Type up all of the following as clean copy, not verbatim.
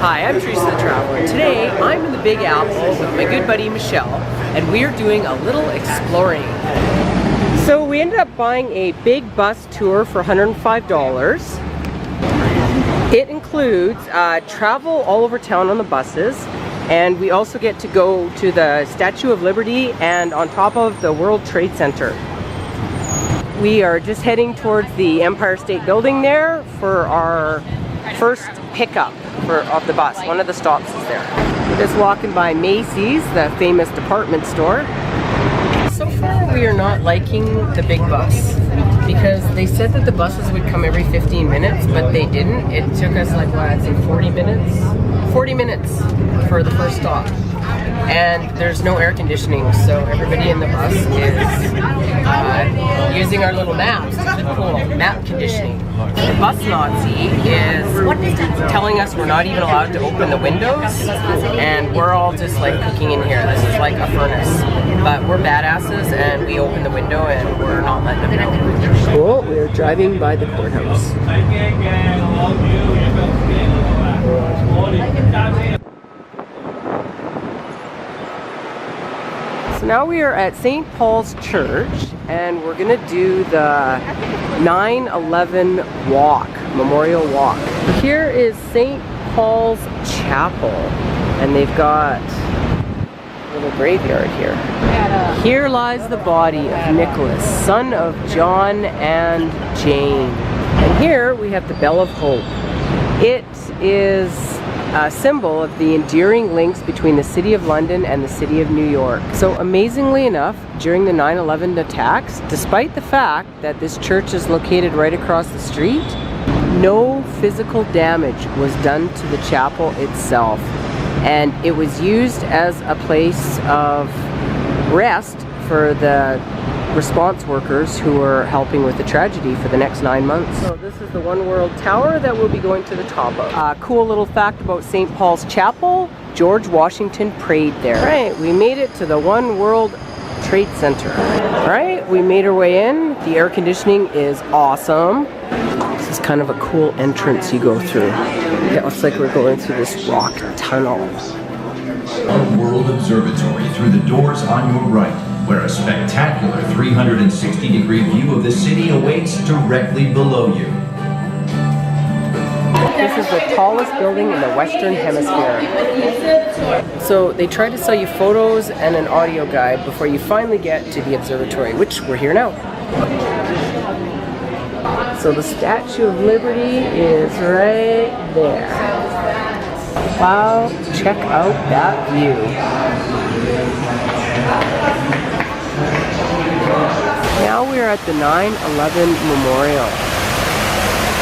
Hi, I'm Teresa the Traveler. Today, I'm in the Big Apple with my good buddy Michelle, and we're doing a little exploring. So we ended up buying a big bus tour for $105. It includes travel all over town on the buses, and we also get to go to the Statue of Liberty and on top of the World Trade Center. We are just heading towards the Empire State Building there for our first pickup of the bus. One of the stops is there. We're just walking by Macy's, the famous department store. So far we are not liking the big bus because they said that the buses would come every 15 minutes, but they didn't. It took us like, what, I'd say 40 minutes? 40 minutes for the first stop. And there's no air conditioning, so everybody in the bus is using our little maps to keep cool. Map conditioning. The bus Nazi is telling us we're not even allowed to open the windows, and we're all just like cooking in here. This is like a furnace. But we're badasses, and we open the window and we're not letting them know. Cool, we're driving by the courthouse. So now we are at St. Paul's Church, and we're gonna do the 9/11 walk, memorial walk. Here is St. Paul's Chapel, and they've got a little graveyard here. Here lies the body of Nicholas, son of John and Jane. And here we have the Bell of Hope. It is a symbol of the enduring links between the City of London and the City of New York. So amazingly enough, during the 9/11 attacks, despite the fact that this church is located right across the street, no physical damage was done to the chapel itself. And it was used as a place of rest for the response workers who were helping with the tragedy for the next 9 months. So this is the One World Tower that we'll be going to the top of. Cool little fact about St. Paul's Chapel, George Washington prayed there. All right, we made it to the One World Trade Center. All right, we made our way in. The air conditioning is awesome. This is kind of a cool entrance you go through. It looks like we're going through this rock tunnel. One World Observatory through the doors on your right, where a spectacular 360-degree view of the city awaits directly below you. This is the tallest building in the Western Hemisphere. So they try to sell you photos and an audio guide before you finally get to the observatory, which we're here now. So the Statue of Liberty is right there. Wow, check out that view. Now we're at the 9/11 Memorial.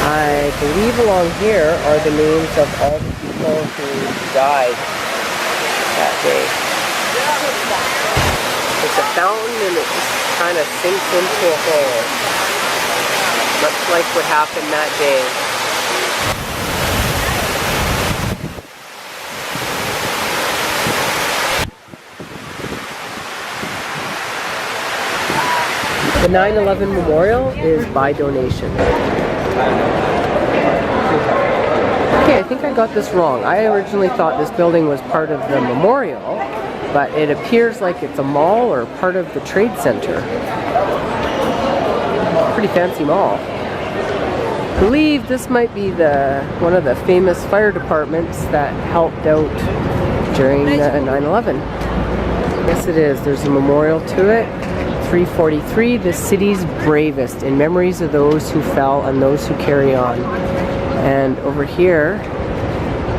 I believe along here are the names of all the people who died that day. It's a fountain and it just kind of sinks into a hole. Much like what happened that day. The 9/11 Memorial is by donation. Okay, I think I got this wrong. I originally thought this building was part of the memorial, but it appears like it's a mall or part of the Trade Center. Pretty fancy mall. I believe this might be one of the famous fire departments that helped out during 9/11. Yes, it is. There's a memorial to it. 343, the city's bravest, in memories of those who fell and those who carry on. And over here,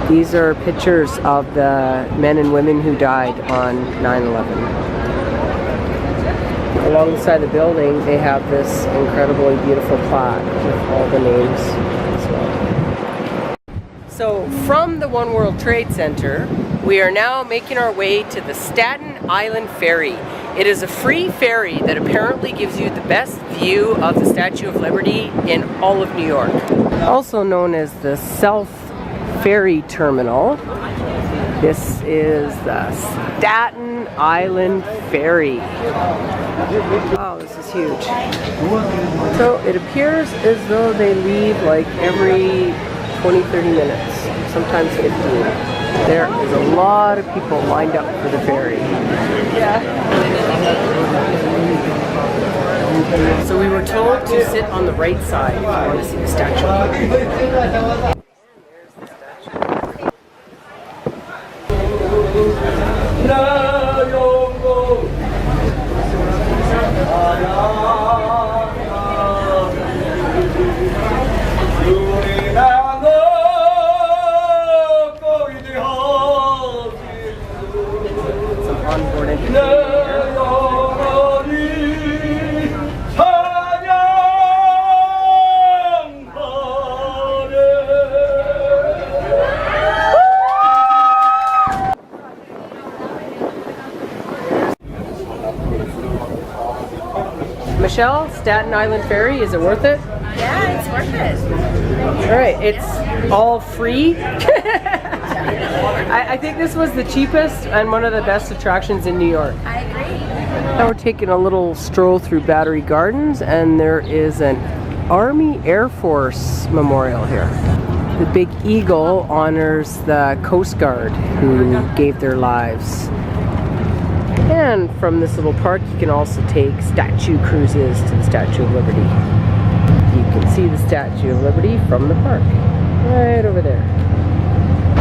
these are pictures of the men and women who died on 9/11. Alongside the building, they have this incredibly beautiful plaque with all the names as well. So from the One World Trade Center, we are now making our way to the Staten Island Ferry. It is a free ferry that apparently gives you the best view of the Statue of Liberty in all of New York. Also known as the South Ferry Terminal. This is the Staten Island Ferry. Wow, this is huge. So it appears as though they leave like every 20-30 minutes. sometimes 15. There is a lot of people lined up for the ferry. Yeah. So we were told to sit on the right side if you want to see the statue. Michelle, Staten Island Ferry, is it worth it? Yeah, it's worth it. All right, it's all free. I think this was the cheapest and one of the best attractions in New York. I agree. Now we're taking a little stroll through Battery Gardens, and there is an Army Air Force memorial here. The big eagle honors the Coast Guard who gave their lives. And from this little park, you can also take statue cruises to the Statue of Liberty. You can see the Statue of Liberty from the park, right over there.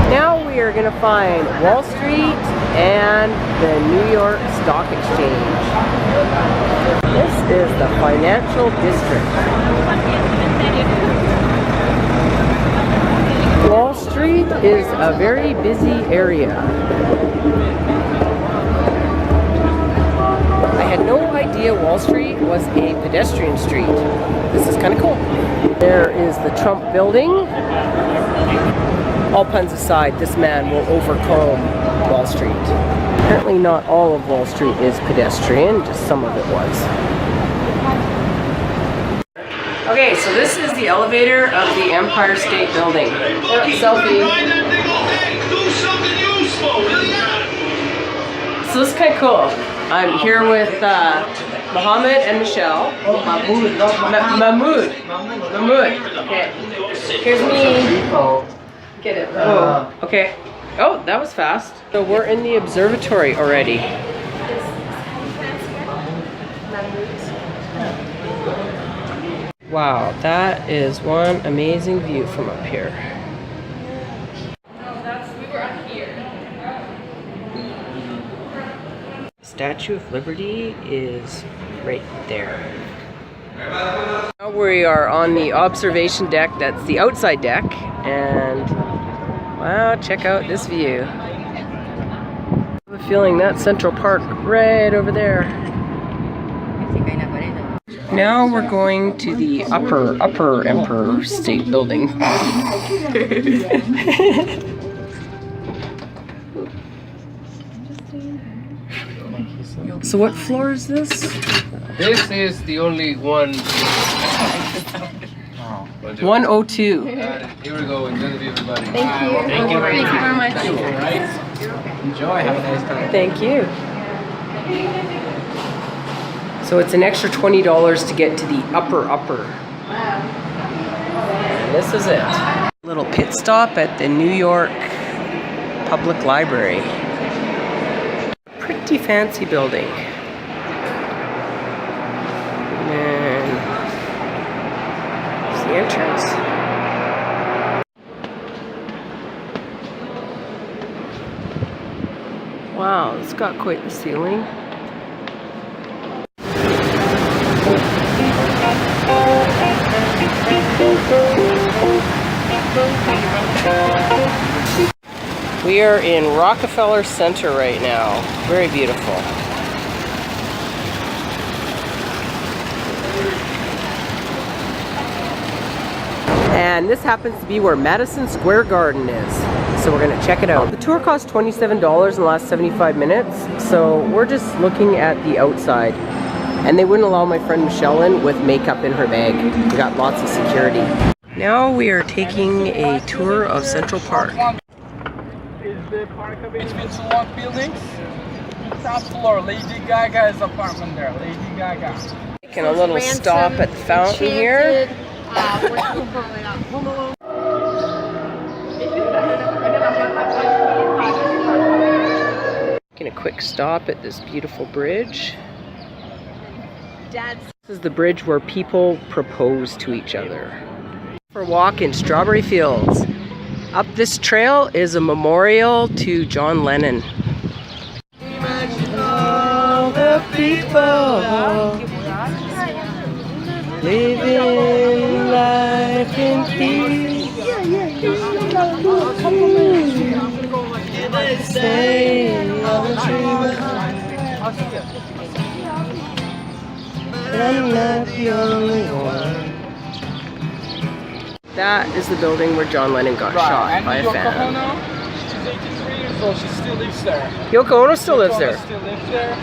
Now we are going to find Wall Street and the New York Stock Exchange. This is the financial district. Wall Street is a very busy area. I had no idea Wall Street was a pedestrian street. This is kind of cool. There is the Trump building. All puns aside, this man will overcome Wall Street. Apparently not all of Wall Street is pedestrian, just some of it was. Okay, so this is the elevator of the Empire State Building. Selfie. So this is kind of cool. I'm here with Mohammed and Michelle. Mahmoud. Okay. Here's me. Get it. Oh, okay. Oh, that was fast. So we're in the observatory already. Wow, that is one amazing view from up here. Statue of Liberty is right there. Now we are on the observation deck. That's the outside deck, and wow, check out this view. I have a feeling that's Central Park right over there. Now we're going to the upper Empire State Building. So what floor is this? This is the only one. 102. Here we go. Enjoy the view, everybody. Thank you. Thank you very much. Enjoy. Have a nice time. Thank you. So it's an extra $20 to get to the upper. And this is it. Little pit stop at the New York Public Library. Pretty fancy building. And there's the entrance. Wow, it's got quite the ceiling. We are in Rockefeller Center right now. Very beautiful. And this happens to be where Madison Square Garden is. So we're gonna check it out. The tour cost $27 in the last 75 minutes. So we're just looking at the outside. And they wouldn't allow my friend Michelle in with makeup in her bag. We got lots of security. Now we are taking a tour of Central Park. Is the park between two long buildings? Top floor, Lady Gaga's apartment there. Lady Gaga. Taking a little stop at the fountain here. quick stop at this beautiful bridge. Dad's. This is the bridge where people propose to each other. For a walk in strawberry fields. Up this trail is a memorial to John Lennon. All the people living life in peace. Stay on the dream. I'm not the only one. That is the building where John Lennon got shot by a Yoko fan. Ono, she's 83 years old, she still lives there. Yoko Ono still lives there. Still lives there.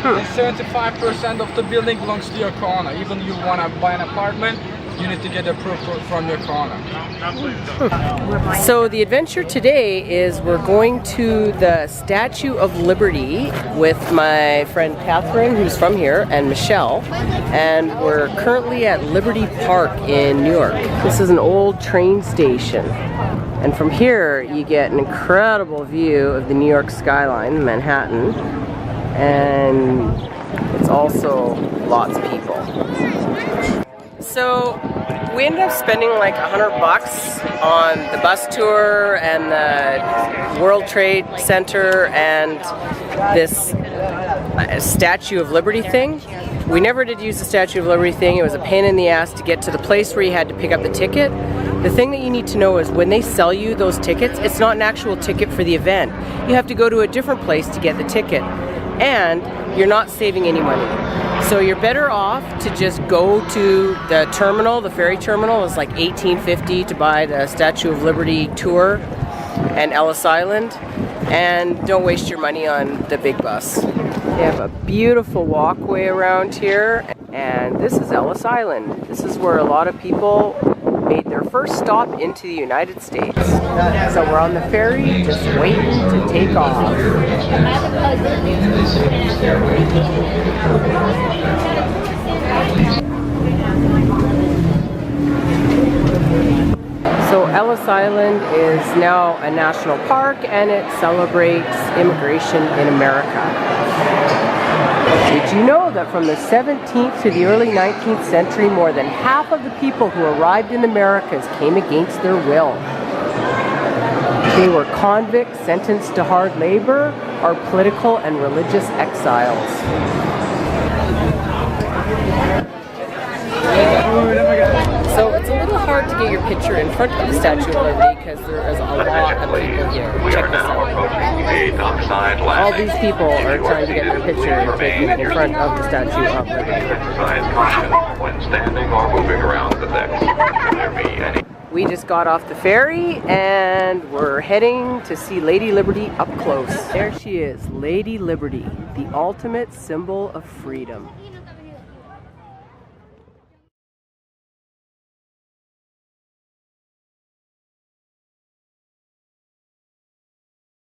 And 75% of the building belongs to Yoko Ono. Even if you want to buy an apartment, you need to get approval from Yoko Ono. So the adventure today is we're going to the Statue of Liberty with my friend Catherine, who's from here, and Michelle. And we're currently at Liberty Park in New York. This is an old train station. And from here you get an incredible view of the New York skyline, Manhattan. And it's also lots of people. So we ended up spending like $100 on the bus tour and the World Trade Center and this Statue of Liberty thing. We never did use the Statue of Liberty thing. It was a pain in the ass to get to the place where you had to pick up the ticket. The thing that you need to know is when they sell you those tickets, it's not an actual ticket for the event. You have to go to a different place to get the ticket. And you're not saving any money. So you're better off to just go to the terminal. The ferry terminal is like $18.50 to buy the Statue of Liberty tour and Ellis Island, and don't waste your money on the big bus. They have a beautiful walkway around here, and this is Ellis Island. This is where a lot of people made their first stop into the United States. So we're on the ferry, just waiting to take off. So Ellis Island is now a national park and it celebrates immigration in America. Did you know that from the 17th to the early 19th century, more than half of the people who arrived in the Americas came against their will? They were convicts sentenced to hard labor or political and religious exiles. So it's a little hard to get your picture in front of the Statue of Liberty because there is a lot of people here. Check this out. All these people are trying to get their picture and taking it in front of the Statue of Liberty. When standing or moving around the deck, should there be any? We just got off the ferry and we're heading to see Lady Liberty up close. There she is, Lady Liberty, the ultimate symbol of freedom.